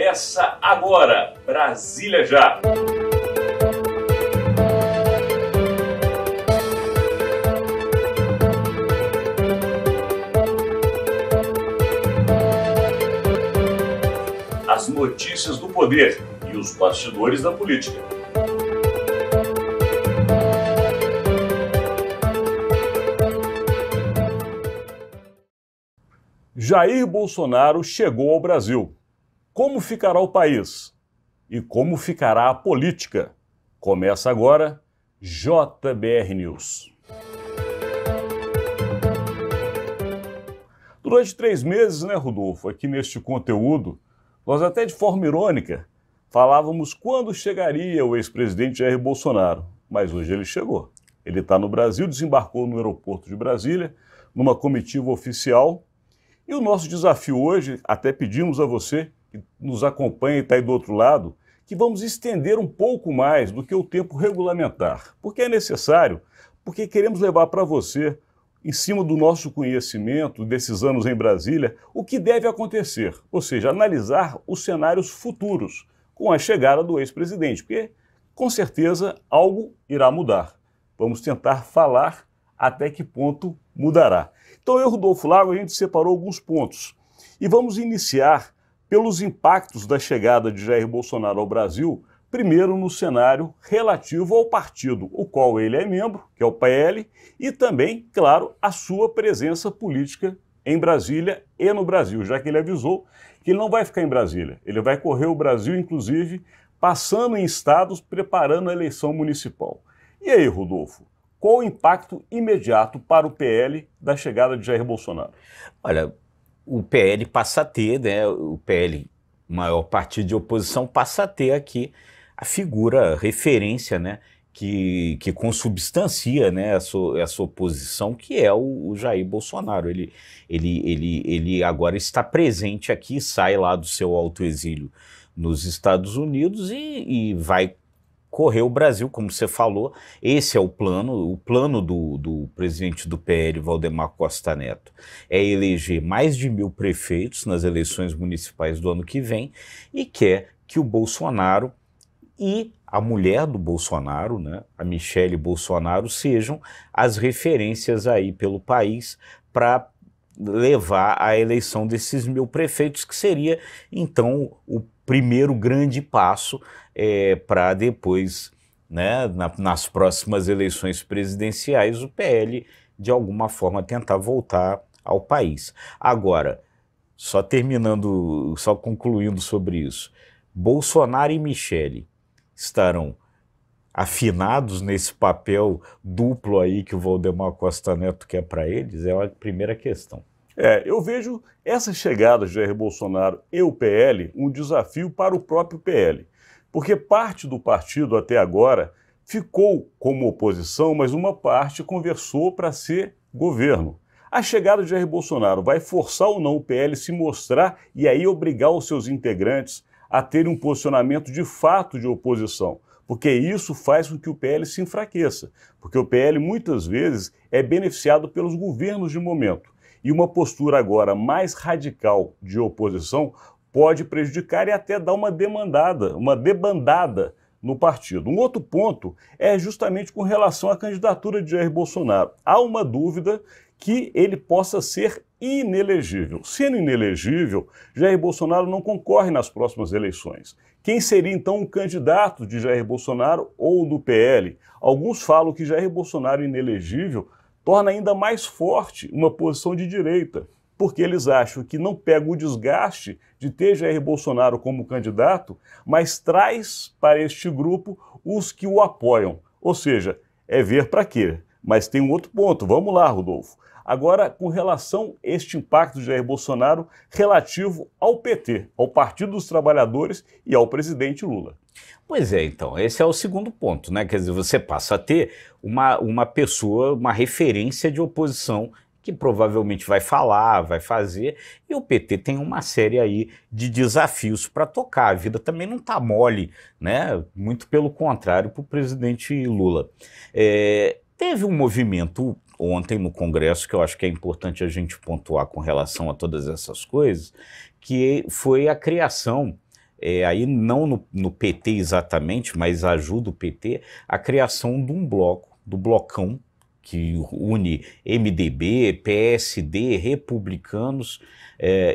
Começa agora, Brasília Já! As notícias do poder e os bastidores da política. Jair Bolsonaro chegou ao Brasil. Como ficará o país? E como ficará a política? Começa agora, JBR News. Durante 3 meses, Rodolfo, aqui neste conteúdo, nós até de forma irônica falávamos quando chegaria o ex-presidente Jair Bolsonaro. Mas hoje ele chegou. Ele está no Brasil, desembarcou no aeroporto de Brasília, numa comitiva oficial. E o nosso desafio hoje, até pedimos a você que nos acompanha e está aí do outro lado, que vamos estender um pouco mais do que o tempo regulamentar. Porque é necessário, porque queremos levar para você, em cima do nosso conhecimento desses anos em Brasília, o que deve acontecer. Ou seja, analisar os cenários futuros com a chegada do ex-presidente. Porque, com certeza, algo irá mudar. Vamos tentar falar até que ponto mudará. Então, eu, Rodolfo Lago, a gente separou alguns pontos. E vamos iniciar pelos impactos da chegada de Jair Bolsonaro ao Brasil, primeiro no cenário relativo ao partido, o qual ele é membro, que é o PL, e também, claro, a sua presença política em Brasília e no Brasil, já que ele avisou que ele não vai ficar em Brasília. Ele vai correr o Brasil, inclusive, passando em estados, preparando a eleição municipal. E aí, Rodolfo? Qual o impacto imediato para o PL da chegada de Jair Bolsonaro? Olha, o PL passa a ter, o PL, maior partido de oposição, passa a ter aqui a figura, referência, que consubstancia, essa oposição, que é o Jair Bolsonaro. Ele agora está presente aqui, sai lá do seu autoexílio nos Estados Unidos e vai correr o Brasil, como você falou. Esse é o plano do presidente do PL, Valdemar Costa Neto, é eleger mais de 1.000 prefeitos nas eleições municipais do ano que vem e quer que o Bolsonaro e a mulher do Bolsonaro, a Michele Bolsonaro, sejam as referências aí pelo país para levar à eleição desses 1.000 prefeitos, que seria, então, o primeiro grande passo para depois, nas próximas eleições presidenciais, o PL, de alguma forma, tentar voltar ao país. Agora, só concluindo sobre isso, Bolsonaro e Michele estarão afinados nesse papel duplo aí que o Valdemar Costa Neto quer para eles? É a primeira questão. Eu vejo essa chegada de Jair Bolsonaro e o PL um desafio para o próprio PL, porque parte do partido até agora ficou como oposição, mas uma parte conversou para ser governo. A chegada de Jair Bolsonaro vai forçar ou não o PL se mostrar e aí obrigar os seus integrantes a terem um posicionamento de fato de oposição, porque isso faz com que o PL se enfraqueça, porque o PL muitas vezes é beneficiado pelos governos de momento. E uma postura agora mais radical de oposição pode prejudicar e até dar uma debandada no partido. Um outro ponto é justamente com relação à candidatura de Jair Bolsonaro. Há uma dúvida que ele possa ser inelegível. Sendo inelegível, Jair Bolsonaro não concorre nas próximas eleições. Quem seria então o candidato de Jair Bolsonaro ou do PL? Alguns falam que Jair Bolsonaro inelegível torna ainda mais forte uma posição de direita, porque eles acham que não pega o desgaste de ter Jair Bolsonaro como candidato, mas traz para este grupo os que o apoiam. Ou seja, é ver para quê? Mas tem um outro ponto, vamos lá, Rodolfo. Agora, com relação a este impacto de Jair Bolsonaro relativo ao PT, ao Partido dos Trabalhadores e ao presidente Lula. Pois é, então, esse é o segundo ponto, Quer dizer, você passa a ter uma pessoa, uma referência de oposição que provavelmente vai falar, vai fazer, e o PT tem uma série aí de desafios para tocar. A vida também não está mole, Muito pelo contrário para o presidente Lula. Teve um movimento ontem no Congresso, que eu acho que é importante a gente pontuar com relação a todas essas coisas, que foi a criação aí não no PT exatamente, mas ajuda o PT, a criação de um bloco, do blocão, que une MDB, PSD, Republicanos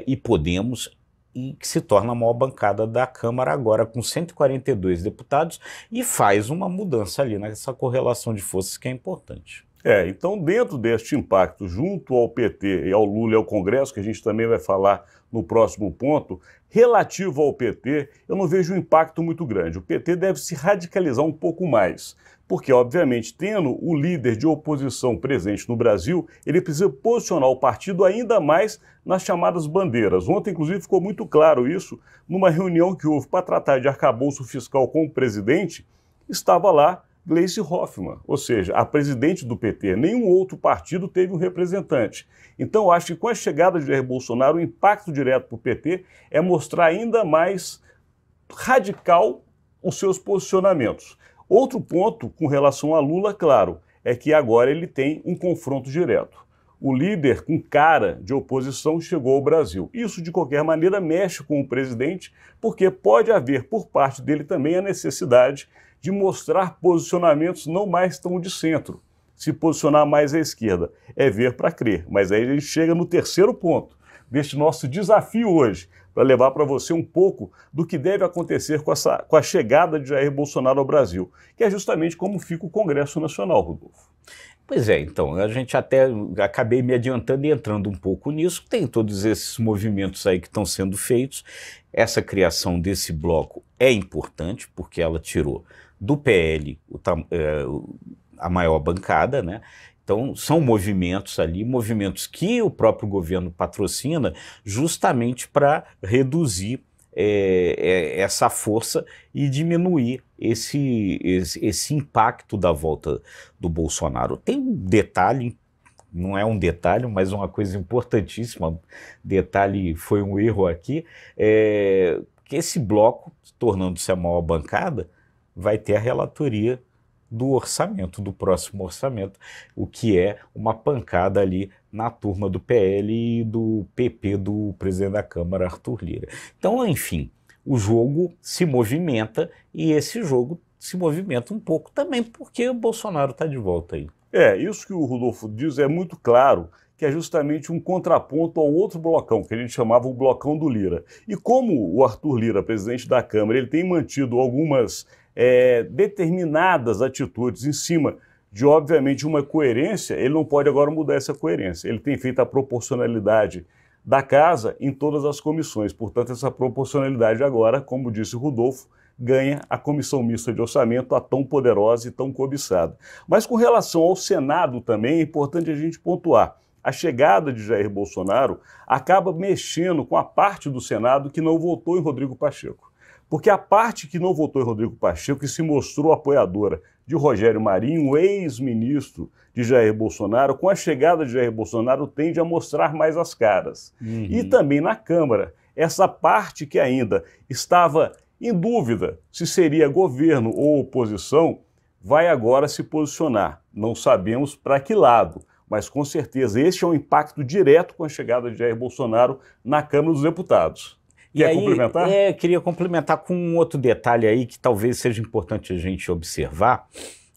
e Podemos, e que se torna a maior bancada da Câmara agora, com 142 deputados, e faz uma mudança ali nessa correlação de forças que é importante. Então dentro deste impacto, junto ao PT e ao Lula e ao Congresso, que a gente também vai falar no próximo ponto, relativo ao PT, eu não vejo um impacto muito grande. O PT deve se radicalizar um pouco mais, porque, obviamente, tendo o líder de oposição presente no Brasil, ele precisa posicionar o partido ainda mais nas chamadas bandeiras. Ontem, inclusive, ficou muito claro isso, numa reunião que houve para tratar de arcabouço fiscal com o presidente, estava lá Gleisi Hoffmann, ou seja, a presidente do PT. Nenhum outro partido teve um representante. Então, eu acho que com a chegada de Jair Bolsonaro, o impacto direto para o PT é mostrar ainda mais radical os seus posicionamentos. Outro ponto com relação a Lula, claro, é que agora ele tem um confronto direto. O líder com cara de oposição chegou ao Brasil. Isso, de qualquer maneira, mexe com o presidente, porque pode haver por parte dele também a necessidade de mostrar posicionamentos não mais tão de centro. Se posicionar mais à esquerda é ver para crer. Mas aí a gente chega no terceiro ponto deste nosso desafio hoje, para levar para você um pouco do que deve acontecer com a chegada de Jair Bolsonaro ao Brasil, que é justamente como fica o Congresso Nacional, Rodolfo. Pois é, então, a gente até acabei me adiantando e entrando um pouco nisso, tem todos esses movimentos aí que estão sendo feitos. Essa criação desse bloco é importante, porque ela tirou do PL a maior bancada, né? Então, são movimentos ali, movimentos que o próprio governo patrocina justamente para reduzir essa força e diminuir esse impacto da volta do Bolsonaro. Tem um detalhe, não é um detalhe, mas uma coisa importantíssima, detalhe, foi um erro aqui, que esse bloco, tornando-se a maior bancada, vai ter a relatoria do orçamento, do próximo orçamento, o que é uma pancada ali na turma do PL e do PP do presidente da Câmara, Arthur Lira. Então, enfim, o jogo se movimenta e esse jogo se movimenta um pouco também porque o Bolsonaro está de volta aí. Isso que o Rodolfo diz é muito claro, que é justamente um contraponto ao outro blocão, que a gente chamava o blocão do Lira. E como o Arthur Lira, presidente da Câmara, ele tem mantido algumas determinadas atitudes em cima de, obviamente, uma coerência, ele não pode agora mudar essa coerência. Ele tem feito a proporcionalidade da casa em todas as comissões. Portanto, essa proporcionalidade agora, como disse o Rodolfo, ganha a comissão mista de orçamento, a tão poderosa e tão cobiçada. Mas com relação ao Senado também, é importante a gente pontuar. A chegada de Jair Bolsonaro acaba mexendo com a parte do Senado que não votou em Rodrigo Pacheco. Porque a parte que não votou em Rodrigo Pacheco, que se mostrou apoiadora de Rogério Marinho, o ex-ministro de Jair Bolsonaro, com a chegada de Jair Bolsonaro tende a mostrar mais as caras. E também na Câmara, essa parte que ainda estava em dúvida se seria governo ou oposição, vai agora se posicionar. Não sabemos para que lado, mas com certeza este é um impacto direto com a chegada de Jair Bolsonaro na Câmara dos Deputados. Quer complementar? Queria complementar com um outro detalhe aí que talvez seja importante a gente observar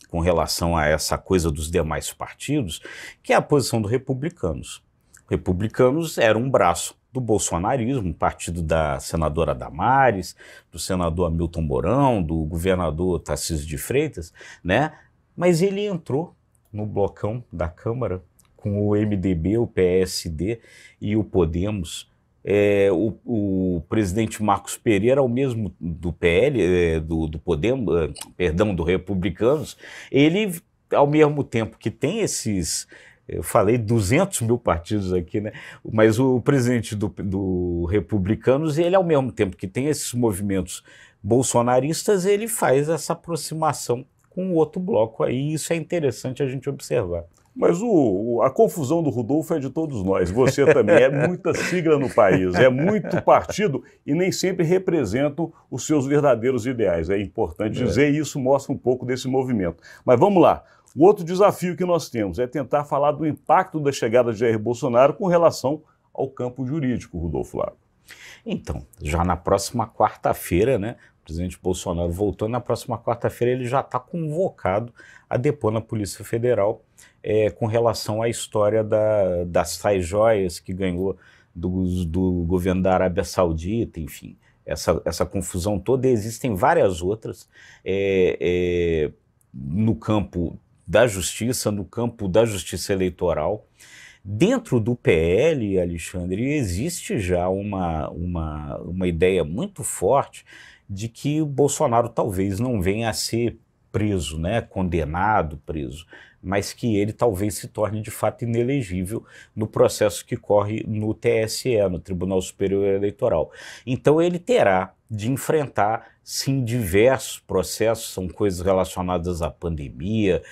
com relação a essa coisa dos demais partidos, que é a posição dos republicanos. Republicanos era um braço do bolsonarismo, partido da senadora Damares, do senador Hamilton Mourão, do governador Tarcísio de Freitas, né? Mas ele entrou no blocão da Câmara com o MDB, o PSD e o Podemos. O presidente Marcos Pereira, ao mesmo do PL, do Podemos, perdão, do Republicanos, ele, ao mesmo tempo que tem esses, eu falei 200 mil partidos aqui, né? Mas o presidente do Republicanos, ele, ao mesmo tempo que tem esses movimentos bolsonaristas, ele faz essa aproximação com o outro bloco aí, isso é interessante a gente observar. Mas a confusão do Rodolfo é de todos nós, você também, é muita sigla no país, é muito partido e nem sempre representam os seus verdadeiros ideais. É importante dizer e isso mostra um pouco desse movimento. Mas vamos lá, o outro desafio que nós temos é tentar falar do impacto da chegada de Jair Bolsonaro com relação ao campo jurídico, Rodolfo Lago. Então, já na próxima quarta-feira, né, o presidente Bolsonaro voltou, na próxima quarta-feira ele já está convocado a depor na Polícia Federal com relação à história das tais joias que ganhou do governo da Arábia Saudita, enfim, essa confusão toda. Existem várias outras no campo da justiça, no campo da justiça eleitoral. Dentro do PL, Alexandre, existe já uma ideia muito forte de que o Bolsonaro talvez não venha a ser preso, né, condenado, preso, mas que ele talvez se torne de fato inelegível no processo que corre no TSE, no Tribunal Superior Eleitoral. Então ele terá de enfrentar, sim, diversos processos, são coisas relacionadas à pandemia,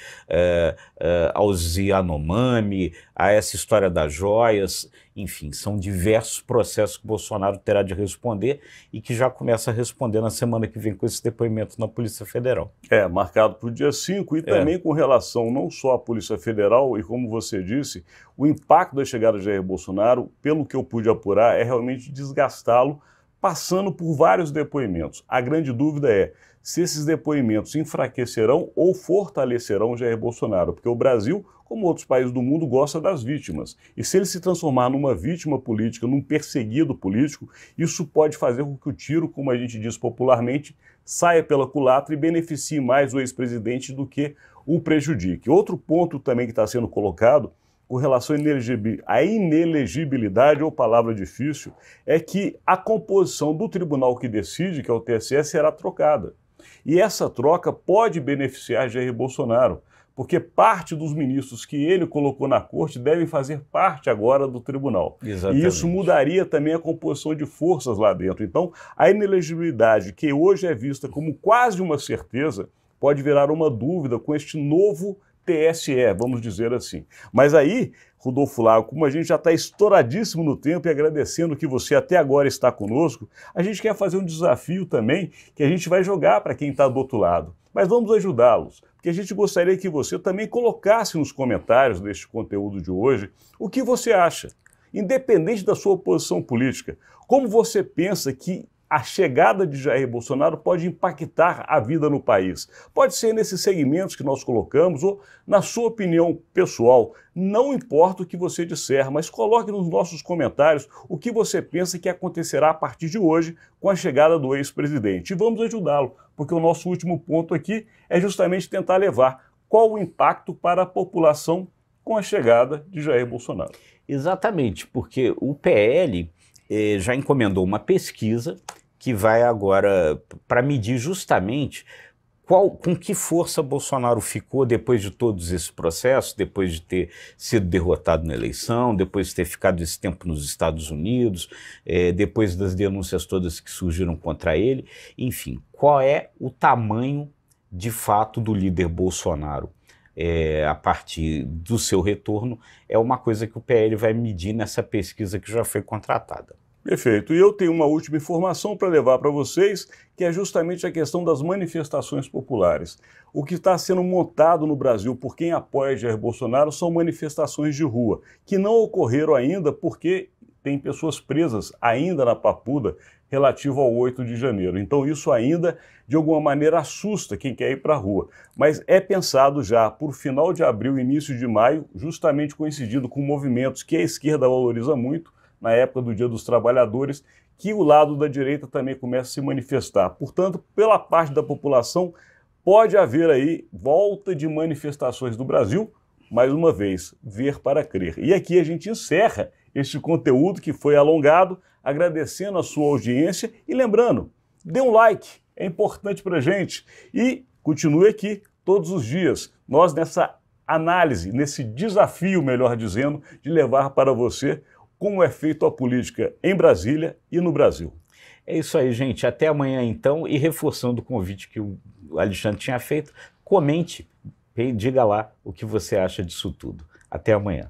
aos Yanomami, a essa história das joias, enfim, são diversos processos que Bolsonaro terá de responder e que já começa a responder na semana que vem com esse depoimento na Polícia Federal. Marcado para o dia 5 e também com relação não só à Polícia Federal e, como você disse, o impacto da chegada de Jair Bolsonaro, pelo que eu pude apurar, é realmente desgastá-lo, passando por vários depoimentos. A grande dúvida é se esses depoimentos enfraquecerão ou fortalecerão Jair Bolsonaro, porque o Brasil, como outros países do mundo, gosta das vítimas. E se ele se transformar numa vítima política, num perseguido político, isso pode fazer com que o tiro, como a gente diz popularmente, saia pela culatra e beneficie mais o ex-presidente do que o prejudique. Outro ponto também que está sendo colocado com relação à inelegibilidade, ou palavra difícil, é que a composição do tribunal que decide, que é o TSE, será trocada. E essa troca pode beneficiar Jair Bolsonaro, porque parte dos ministros que ele colocou na corte devem fazer parte agora do tribunal. Exatamente. E isso mudaria também a composição de forças lá dentro. Então, a inelegibilidade, que hoje é vista como quase uma certeza, pode virar uma dúvida com este novo TSE, vamos dizer assim. Mas aí, Rodolfo Lago, como a gente já está estouradíssimo no tempo e agradecendo que você até agora está conosco, a gente quer fazer um desafio também que a gente vai jogar para quem está do outro lado. Mas vamos ajudá-los, porque a gente gostaria que você também colocasse nos comentários deste conteúdo de hoje o que você acha, independente da sua posição política. Como você pensa que a chegada de Jair Bolsonaro pode impactar a vida no país? Pode ser nesses segmentos que nós colocamos ou na sua opinião pessoal. Não importa o que você disser, mas coloque nos nossos comentários o que você pensa que acontecerá a partir de hoje com a chegada do ex-presidente. E vamos ajudá-lo, porque o nosso último ponto aqui é justamente tentar levar qual o impacto para a população com a chegada de Jair Bolsonaro. Exatamente, porque o PL já encomendou uma pesquisa que vai agora para medir justamente com que força Bolsonaro ficou depois de todos esses processos, depois de ter sido derrotado na eleição, depois de ter ficado esse tempo nos Estados Unidos, depois das denúncias todas que surgiram contra ele. Enfim, qual é o tamanho de fato do líder Bolsonaro a partir do seu retorno? É uma coisa que o PL vai medir nessa pesquisa que já foi contratada. Perfeito. E eu tenho uma última informação para levar para vocês, que é justamente a questão das manifestações populares. O que está sendo montado no Brasil por quem apoia Jair Bolsonaro são manifestações de rua, que não ocorreram ainda porque tem pessoas presas ainda na papuda relativo ao 8 de janeiro. Então isso ainda, de alguma maneira, assusta quem quer ir para a rua. Mas é pensado já por final de abril, início de maio, justamente coincidindo com movimentos que a esquerda valoriza muito, na época do Dia dos Trabalhadores, que o lado da direita também começa a se manifestar. Portanto, pela parte da população, pode haver aí volta de manifestações do Brasil, mais uma vez, ver para crer. E aqui a gente encerra este conteúdo que foi alongado, agradecendo a sua audiência e lembrando, dê um like, é importante para a gente. E continue aqui todos os dias, nós nessa análise, nesse desafio, melhor dizendo, de levar para você como é feita a política em Brasília e no Brasil. É isso aí, gente. Até amanhã, então. E reforçando o convite que o Alexandre tinha feito, comente, diga lá o que você acha disso tudo. Até amanhã.